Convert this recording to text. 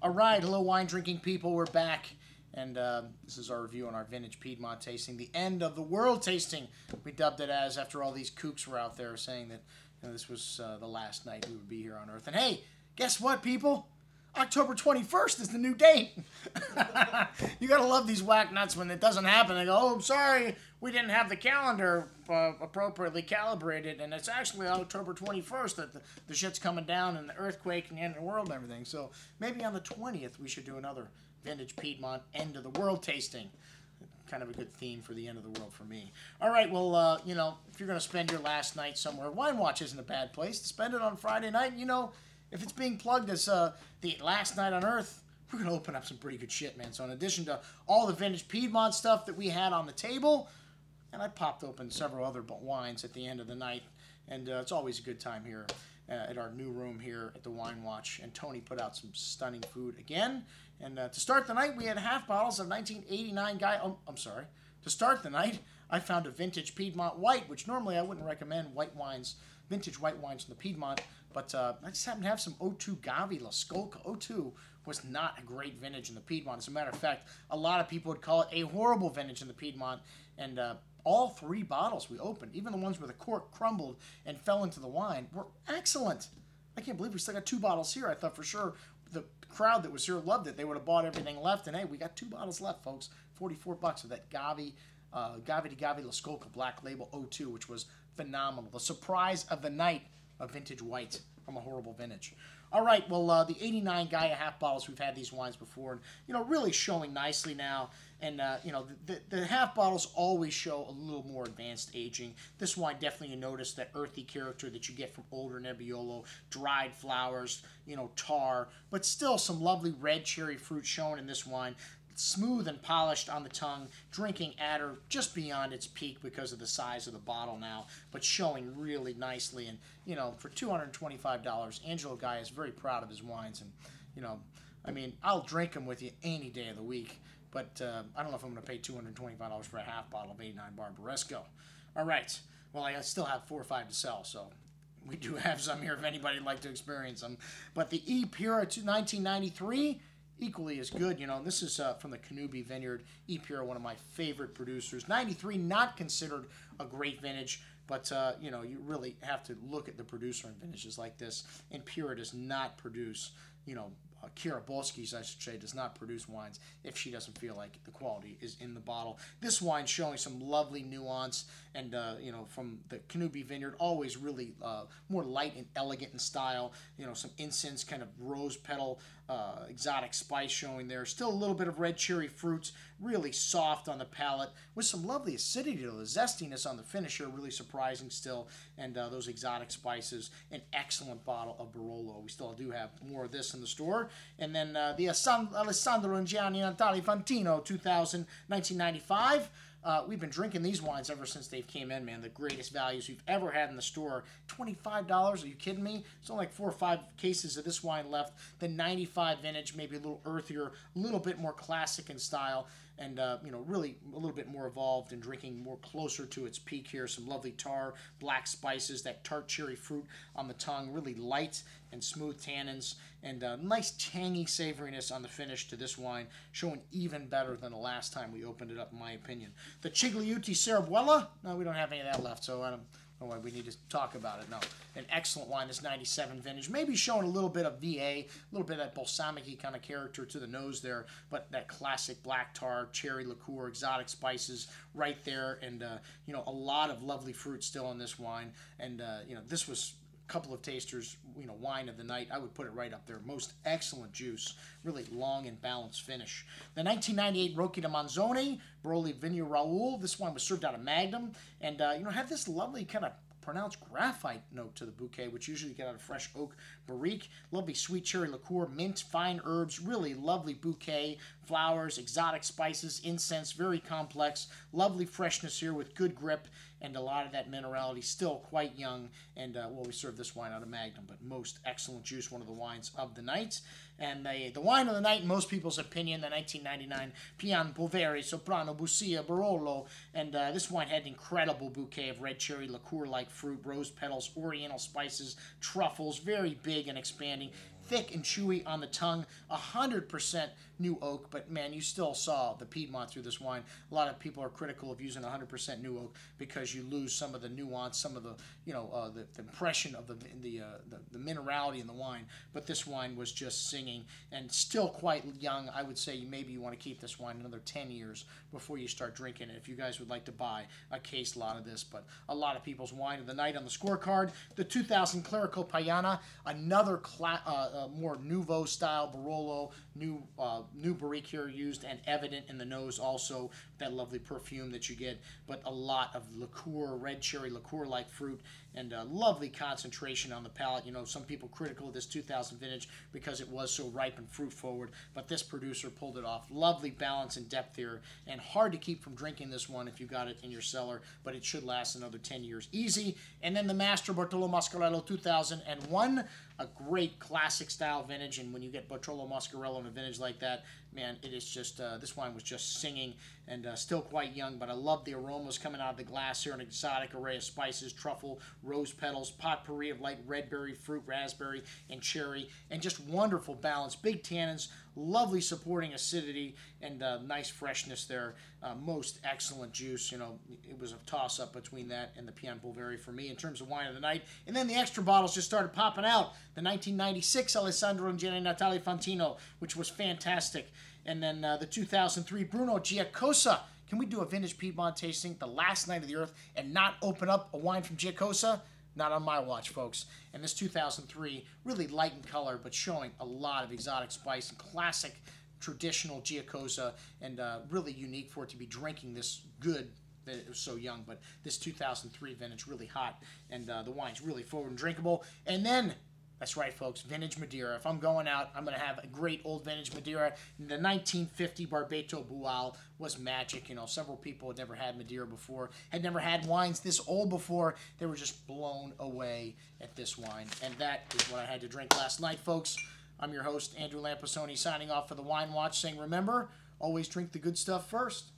All right, hello wine drinking people, we're back. And this is our review on our vintage Piedmont tasting, the end of the world tasting. We dubbed it as, after all these kooks were out there saying that this was the last night we would be here on Earth. And hey, guess what, people? October 21st is the new date. You gotta love these whack nuts when it doesn't happen. They go, oh, sorry, we didn't have the calendar appropriately calibrated, and it's actually October 21st that the shit's coming down and the earthquake and the end of the world and everything. So maybe on the 20th we should do another vintage Piedmont end of the world tasting. Kind of a good theme for the end of the world for me. All right, well, you know, if you're gonna spend your last night somewhere, Wine Watch isn't a bad place to spend it on Friday night. You know, if it's being plugged as the last night on Earth, we're going to open up some pretty good shit, man. So in addition to all the vintage Piedmont stuff that we had on the table, and I popped open several other wines at the end of the night, and it's always a good time here at our new room here at the Wine Watch. And Tony put out some stunning food again. And to start the night, we had half bottles of 1989 Gaja. Oh, I'm sorry. To start the night, I found a vintage Piedmont white, which normally I wouldn't recommend white wines, vintage white wines from the Piedmont. But I just happened to have some 02 Gavi La Scolca. 02 was not a great vintage in the Piedmont. As a matter of fact, a lot of people would call it a horrible vintage in the Piedmont. And all three bottles we opened, even the ones where the cork crumbled and fell into the wine, were excellent. I can't believe we still got 2 bottles here. I thought for sure the crowd that was here loved it. They would have bought everything left. And hey, we got 2 bottles left, folks. 44 bucks of that Gavi La Scolca Black Label 02, which was phenomenal. The surprise of the night of vintage white from a horrible vintage. All right, well, the 89 Gaja half bottles, we've had these wines before, and, you know, really showing nicely now. And, you know, the half bottles always show a little more advanced aging. This wine, definitely you notice that earthy character that you get from older Nebbiolo, dried flowers, you know, tar, but still some lovely red cherry fruit shown in this wine. Smooth and polished on the tongue, drinking at or just beyond its peak because of the size of the bottle now, but showing really nicely. And, you know, for $225, Angelo Gaja is very proud of his wines. And, you know, I mean, I'll drink them with you any day of the week, but I don't know if I'm going to pay $225 for a half bottle of 89 Barbaresco. All right. Well, I still have 4 or 5 to sell, so we do have some here if anybody would like to experience them. But the Pira 1993... equally as good. You know, this is from the Cannubi vineyard. Pira, one of my favorite producers. 93, not considered a great vintage, but, you know, you really have to look at the producer in vintages like this. And Pira does not produce, you know, Kira Bolski's, I should say, does not produce wines if she doesn't feel like the quality is in the bottle. This wine showing some lovely nuance, and, you know, from the Cannubi vineyard, always really more light and elegant in style. You know, some incense, kind of rose petal, exotic spice showing there. Still a little bit of red cherry fruits, really soft on the palate, with some lovely acidity to the zestiness on the finish here, really surprising still. And those exotic spices, an excellent bottle of Barolo. We still do have more of this in the store. And then the Alessandro and Gian Natale Fantino 1995. We've been drinking these wines ever since they came in, man. The greatest values we've ever had in the store. $25? Are you kidding me? It's only like 4 or 5 cases of this wine left. The 95 vintage, maybe a little earthier, a little bit more classic in style, and, you know, really a little bit more evolved and drinking more closer to its peak here. Some lovely tar, black spices, that tart cherry fruit on the tongue, really light and smooth tannins, and nice tangy savoriness on the finish to this wine, showing even better than the last time we opened it up, in my opinion. The Cigliuti Serabuella, no, we don't have any of that left, so I don't know why we need to talk about it. No, an excellent wine, this 97 vintage, maybe showing a little bit of VA, a little bit of that balsamic-y kind of character to the nose there, but that classic black tar, cherry liqueur, exotic spices right there, and, you know, a lot of lovely fruit still in this wine, and, you know, this was couple of tasters, you know, wine of the night. I would put it right up there. Most excellent juice, really long and balanced finish. The 1998 Rocchi di Manzoni, Barolo Vigna Raoul. This one was served out of Magnum, and you know, had this lovely kind of pronounced graphite note to the bouquet, which usually you get out of fresh oak barrique. Lovely sweet cherry liqueur, mint, fine herbs, really lovely bouquet, flowers, exotic spices, incense, very complex. Lovely freshness here with good grip, and a lot of that minerality, still quite young. And, well, we served this wine out of Magnum, but most excellent juice, one of the wines of the night. And the wine of the night, in most people's opinion, the 1999 Pianpolvere, Soprano, Bussia, Barolo. And this wine had an incredible bouquet of red cherry liqueur-like fruit, rose petals, oriental spices, truffles, very big and expanding. thick and chewy on the tongue, 100% new oak, but man, you still saw the Piedmont through this wine. A lot of people are critical of using 100% new oak because you lose some of the nuance, some of the, the impression of the minerality in the wine. But this wine was just singing and still quite young. I would say maybe you want to keep this wine another 10 years before you start drinking it if you guys would like to buy a case lot of this. But a lot of people's wine of the night on the scorecard. The 2000 Clerico Pajana, another more nouveau style Barolo, new barrique here used and evident in the nose also, that lovely perfume that you get, but a lot of liqueur, red cherry liqueur-like fruit, and a lovely concentration on the palate. Some people critical of this 2000 vintage because it was so ripe and fruit forward, but this producer pulled it off. Lovely balance and depth here, and hard to keep from drinking this one if you got it in your cellar, but it should last another 10 years easy. And then the Master Bartolo Mascarello 2001, a great classic style vintage, and when you get Bartolo Mascarello in a vintage like that, man, it is just, this wine was just singing, and still quite young, but I love the aromas coming out of the glass here, an exotic array of spices, truffle, rose petals, potpourri of light red berry, fruit, raspberry, and cherry, and just wonderful balance, big tannins, lovely supporting acidity, and nice freshness there. Most excellent juice. It was a toss-up between that and the Pianpolvere for me in terms of wine of the night. And then the extra bottles just started popping out. The 1996 Alessandro and Gian Natale Fantino, which was fantastic. And then the 2003 Bruno Giacosa. Can we do a vintage Piedmont tasting the last night of the earth and not open up a wine from Giacosa? Not on my watch, folks. And this 2003, really light in color, but showing a lot of exotic spice and classic traditional Giacosa, and really unique for it to be drinking this good. That it was so young, but this 2003 vintage really hot, and the wine's really forward and drinkable. And then, that's right, folks, vintage Madeira. If I'm going out, I'm going to have a great old vintage Madeira. The 1950 Barbeto Bual was magic. Several people had never had Madeira before, had never had wines this old before. They were just blown away at this wine, and that is what I had to drink last night, folks. I'm your host, Andrew Lamposoni, signing off for the Wine Watch, saying remember, always drink the good stuff first.